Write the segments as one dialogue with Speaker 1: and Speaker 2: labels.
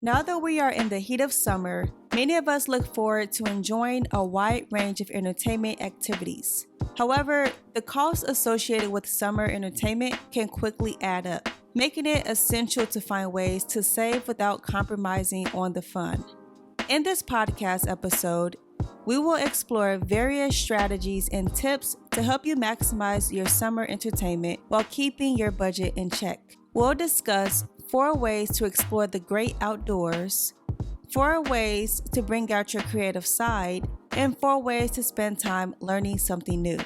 Speaker 1: Now that we are in the heat of summer, many of us look forward to enjoying a wide range of entertainment activities. However, the costs associated with summer entertainment can quickly add up, making it essential to find ways to save without compromising on the fun. In this podcast episode, we will explore various strategies and tips to help you maximize your summer entertainment while keeping your budget in check. We'll discuss 4 ways to explore the great outdoors, 4 ways to bring out your creative side, and 4 ways to spend time learning something new.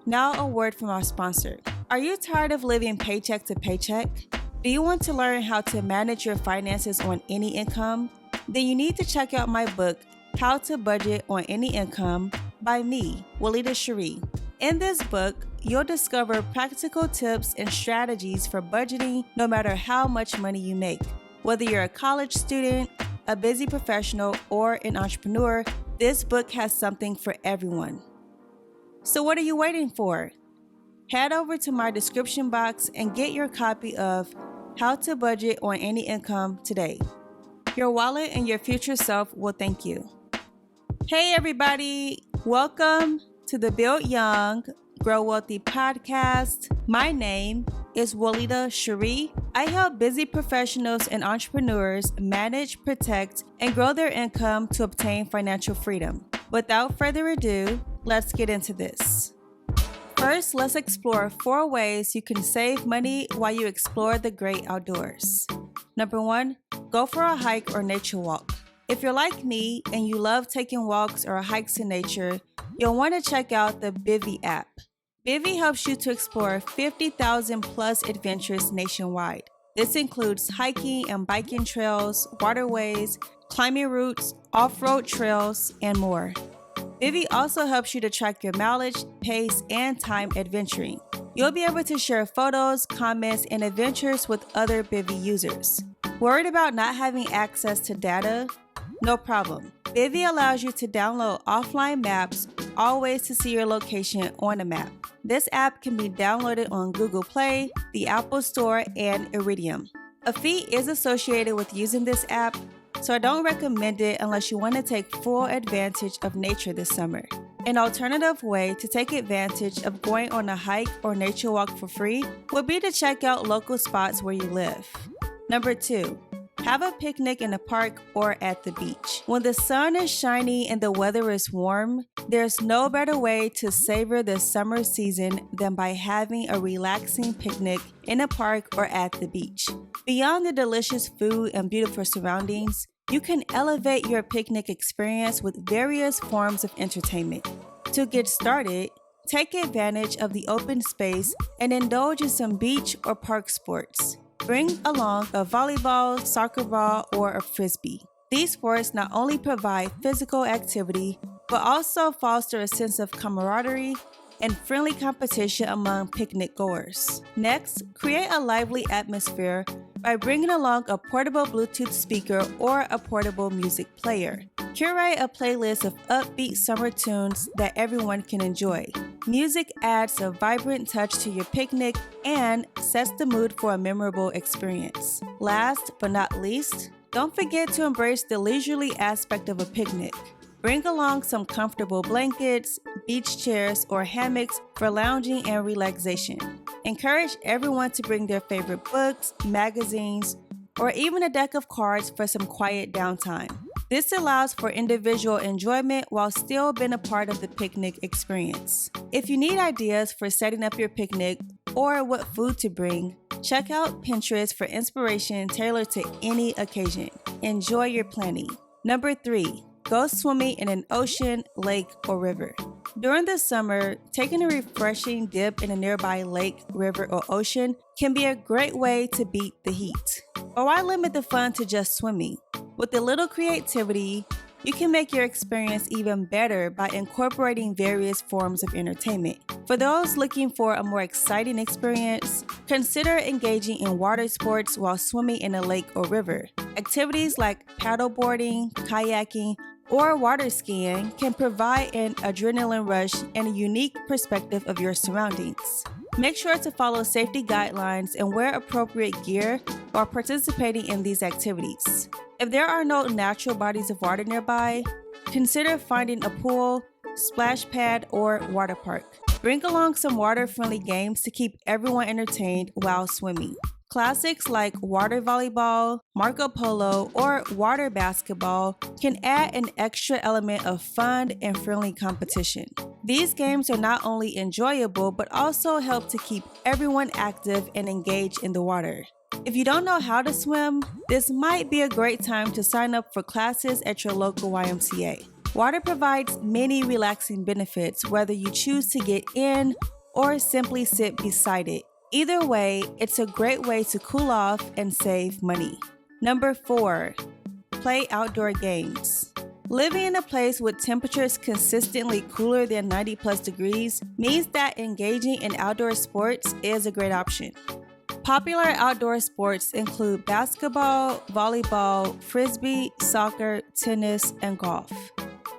Speaker 1: Now, a word from our sponsor. Are you tired of living paycheck to paycheck? Do you want to learn how to manage your finances on any income? Then you need to check out my book, How to Budget on Any Income, by me, Walida Cherie. In this book, you'll discover practical tips and strategies for budgeting no matter how much money you make. Whether you're a college student, a busy professional, or an entrepreneur, this book has something for everyone. So what are you waiting for? Head over to my description box and get your copy of How to Budget on Any Income today. Your wallet and your future self will thank you. Hey everybody, welcome to the Build Young, Grow Wealthy podcast. My name is Walida Cherie. I help busy professionals and entrepreneurs manage, protect, and grow their income to obtain financial freedom. Without further ado, let's get into this. First, let's explore 4 ways you can save money while you explore the great outdoors. Number 1, go for a hike or nature walk. If you're like me and you love taking walks or hikes in nature, you'll want to check out the Bivy app. Bivy helps you to explore 50,000 plus adventures nationwide. This includes hiking and biking trails, waterways, climbing routes, off-road trails, and more. Bivy also helps you to track your mileage, pace, and time adventuring. You'll be able to share photos, comments, and adventures with other Bivy users. Worried about not having access to data? No problem. Bivy allows you to download offline maps, always to see your location on a map. This app can be downloaded on Google Play, the Apple Store, and Iridium. A fee is associated with using this app, so I don't recommend it unless you want to take full advantage of nature this summer. An alternative way to take advantage of going on a hike or nature walk for free would be to check out local spots where you live. Number 2, have a picnic in a park or at the beach. When the sun is shining and the weather is warm, there's no better way to savor the summer season than by having a relaxing picnic in a park or at the beach. Beyond the delicious food and beautiful surroundings, you can elevate your picnic experience with various forms of entertainment. To get started, take advantage of the open space and indulge in some beach or park sports. Bring along a volleyball, soccer ball, or a frisbee. These sports not only provide physical activity, but also foster a sense of camaraderie and friendly competition among picnic goers. Next, create a lively atmosphere by bringing along a portable Bluetooth speaker or a portable music player. Curate a playlist of upbeat summer tunes that everyone can enjoy. Music adds a vibrant touch to your picnic and sets the mood for a memorable experience. Last but not least, don't forget to embrace the leisurely aspect of a picnic. Bring along some comfortable blankets, beach chairs, or hammocks for lounging and relaxation. Encourage everyone to bring their favorite books, magazines, or even a deck of cards for some quiet downtime. This allows for individual enjoyment while still being a part of the picnic experience. If you need ideas for setting up your picnic or what food to bring, check out Pinterest for inspiration tailored to any occasion. Enjoy your planning. Number 3, go swimming in an ocean, lake, or river. During the summer, taking a refreshing dip in a nearby lake, river, or ocean can be a great way to beat the heat. But why limit the fun to just swimming? With a little creativity, you can make your experience even better by incorporating various forms of entertainment. For those looking for a more exciting experience, consider engaging in water sports while swimming in a lake or river. Activities like paddleboarding, kayaking, or water skiing can provide an adrenaline rush and a unique perspective of your surroundings. Make sure to follow safety guidelines and wear appropriate gear while participating in these activities. If there are no natural bodies of water nearby, consider finding a pool, splash pad, or water park. Bring along some water-friendly games to keep everyone entertained while swimming. Classics like water volleyball, Marco Polo, or water basketball can add an extra element of fun and friendly competition. These games are not only enjoyable but also help to keep everyone active and engaged in the water. If you don't know how to swim, this might be a great time to sign up for classes at your local YMCA. Water provides many relaxing benefits, whether you choose to get in or simply sit beside it. Either way, it's a great way to cool off and save money. Number 4, play outdoor games. Living in a place with temperatures consistently cooler than 90+ degrees means that engaging in outdoor sports is a great option. Popular outdoor sports include basketball, volleyball, frisbee, soccer, tennis, and golf.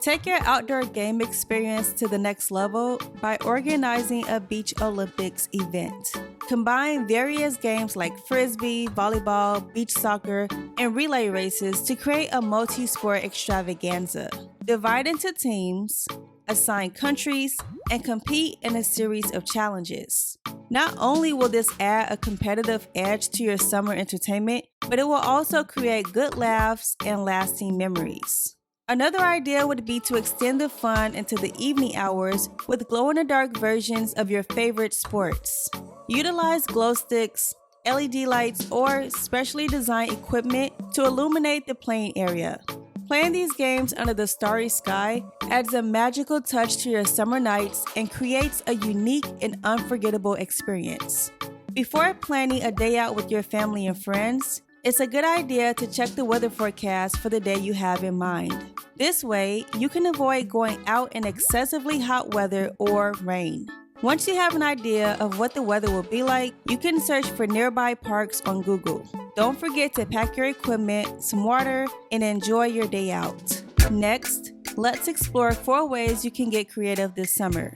Speaker 1: Take your outdoor game experience to the next level by organizing a Beach Olympics event. Combine various games like frisbee, volleyball, beach soccer, and relay races to create a multi-sport extravaganza. Divide into teams, assign countries, and compete in a series of challenges. Not only will this add a competitive edge to your summer entertainment, but it will also create good laughs and lasting memories. Another idea would be to extend the fun into the evening hours with glow-in-the-dark versions of your favorite sports. Utilize glow sticks, LED lights, or specially designed equipment to illuminate the playing area. Playing these games under the starry sky adds a magical touch to your summer nights and creates a unique and unforgettable experience. Before planning a day out with your family and friends, it's a good idea to check the weather forecast for the day you have in mind. This way, you can avoid going out in excessively hot weather or rain. Once you have an idea of what the weather will be like, you can search for nearby parks on Google. Don't forget to pack your equipment, some water, and enjoy your day out. Next, let's explore 4 ways you can get creative this summer.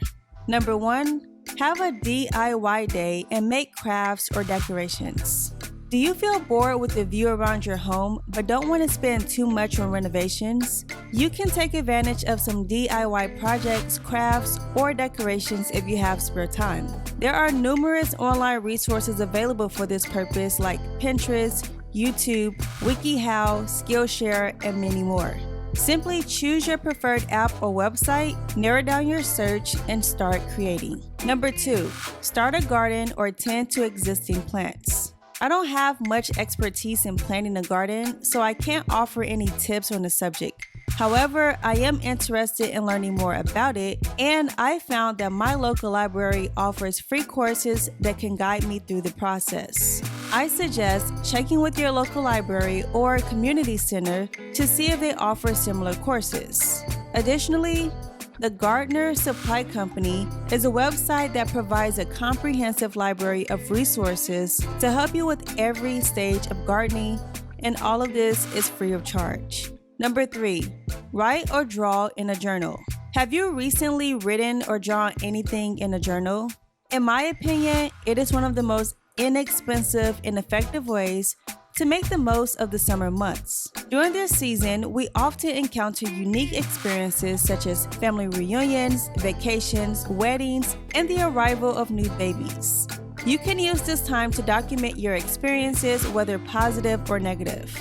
Speaker 1: Number 1, have a DIY day and make crafts or decorations. Do you feel bored with the view around your home but don't want to spend too much on renovations? You can take advantage of some DIY projects, crafts, or decorations if you have spare time. There are numerous online resources available for this purpose like Pinterest, YouTube, WikiHow, Skillshare, and many more. Simply choose your preferred app or website, narrow down your search, and start creating. Number 2, start a garden or tend to existing plants. I don't have much expertise in planting a garden, so I can't offer any tips on the subject. However, I am interested in learning more about it, and I found that my local library offers free courses that can guide me through the process. I suggest checking with your local library or community center to see if they offer similar courses. Additionally, the Gardener Supply Company is a website that provides a comprehensive library of resources to help you with every stage of gardening, and all of this is free of charge. Number 3, write or draw in a journal. Have you recently written or drawn anything in a journal? In my opinion, it is one of the most inexpensive and effective ways to make the most of the summer months. During this season, we often encounter unique experiences such as family reunions, vacations, weddings, and the arrival of new babies. You can use this time to document your experiences, whether positive or negative.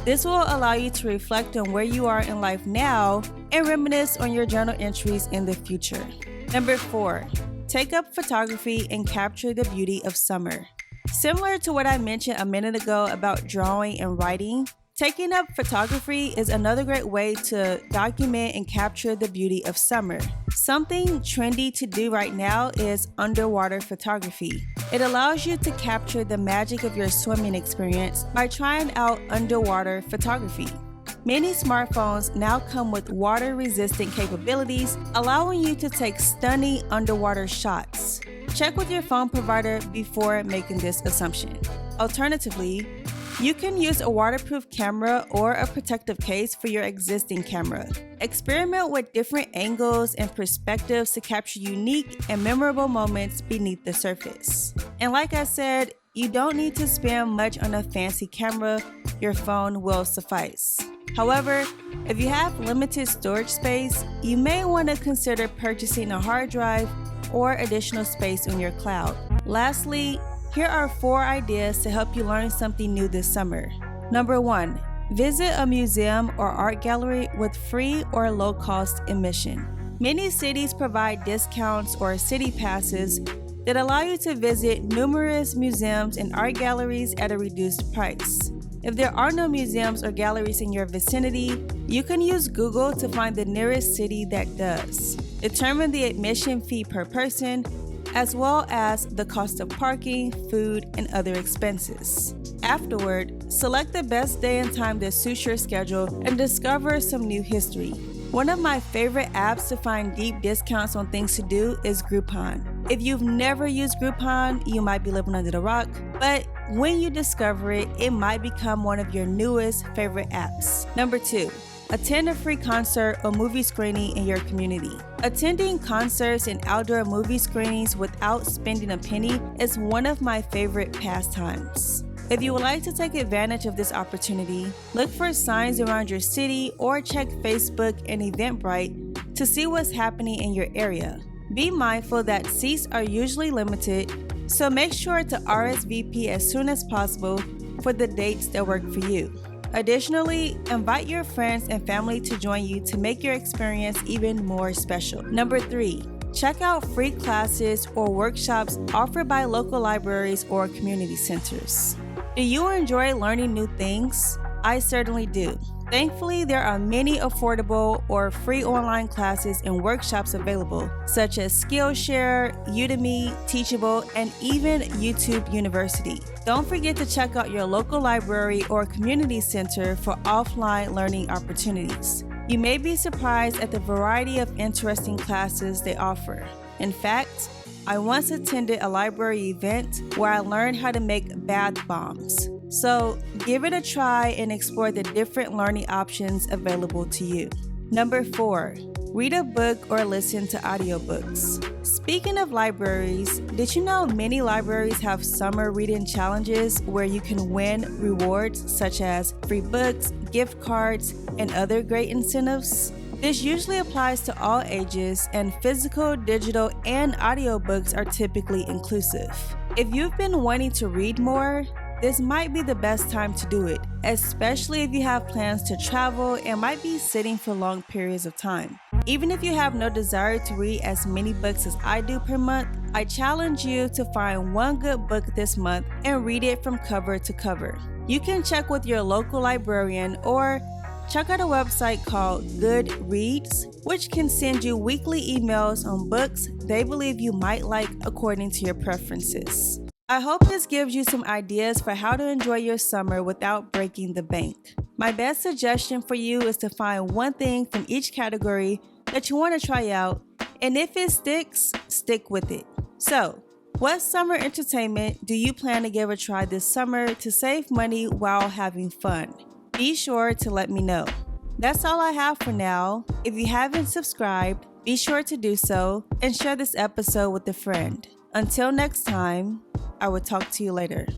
Speaker 1: This will allow you to reflect on where you are in life now and reminisce on your journal entries in the future. Number 4, take up photography and capture the beauty of summer. Similar to what I mentioned a minute ago about drawing and writing, taking up photography is another great way to document and capture the beauty of summer. Something trendy to do right now is underwater photography. It allows you to capture the magic of your swimming experience by trying out underwater photography. Many smartphones now come with water-resistant capabilities, allowing you to take stunning underwater shots. Check with your phone provider before making this assumption. Alternatively, You can use a waterproof camera or a protective case for your existing camera. Experiment with different angles and perspectives to capture unique and memorable moments beneath the surface. And like I said, you don't need to spend much on a fancy camera, your phone will suffice. However, if you have limited storage space, you may want to consider purchasing a hard drive or additional space on your cloud. Lastly, here are 4 ideas to help you learn something new this summer. Number 1, visit a museum or art gallery with free or low-cost admission. Many cities provide discounts or city passes that allow you to visit numerous museums and art galleries at a reduced price. If there are no museums or galleries in your vicinity, you can use Google to find the nearest city that does. Determine the admission fee per person, as well as the cost of parking, food, and other expenses. Afterward, select the best day and time that suits your schedule and discover some new history. One of my favorite apps to find deep discounts on things to do is Groupon. If you've never used Groupon, you might be living under the rock, but when you discover it, it might become one of your newest favorite apps. Number 2, attend a free concert or movie screening in your community. Attending concerts and outdoor movie screenings without spending a penny is one of my favorite pastimes. If you would like to take advantage of this opportunity, look for signs around your city or check Facebook and Eventbrite to see what's happening in your area. Be mindful that seats are usually limited, so make sure to RSVP as soon as possible for the dates that work for you. Additionally, invite your friends and family to join you to make your experience even more special. Number 3, check out free classes or workshops offered by local libraries or community centers. Do you enjoy learning new things? I certainly do. Thankfully, there are many affordable or free online classes and workshops available, such as Skillshare, Udemy, Teachable, and even YouTube University. Don't forget to check out your local library or community center for offline learning opportunities. You may be surprised at the variety of interesting classes they offer. In fact, I once attended a library event where I learned how to make bath bombs. So give it a try and explore the different learning options available to you. Number 4, read a book or listen to audiobooks. Speaking of libraries, did you know many libraries have summer reading challenges where you can win rewards such as free books, gift cards, and other great incentives? This usually applies to all ages, and physical, digital, and audiobooks are typically inclusive. If you've been wanting to read more, this might be the best time to do it, especially if you have plans to travel and might be sitting for long periods of time. Even if you have no desire to read as many books as I do per month, I challenge you to find one good book this month and read it from cover to cover. You can check with your local librarian or check out a website called Goodreads, which can send you weekly emails on books they believe you might like according to your preferences. I hope this gives you some ideas for how to enjoy your summer without breaking the bank. My best suggestion for you is to find one thing from each category that you want to try out, and if it sticks, stick with it. So, what summer entertainment do you plan to give a try this summer to save money while having fun? Be sure to let me know. That's all I have for now. If you haven't subscribed, be sure to do so and share this episode with a friend. Until next time, I will talk to you later.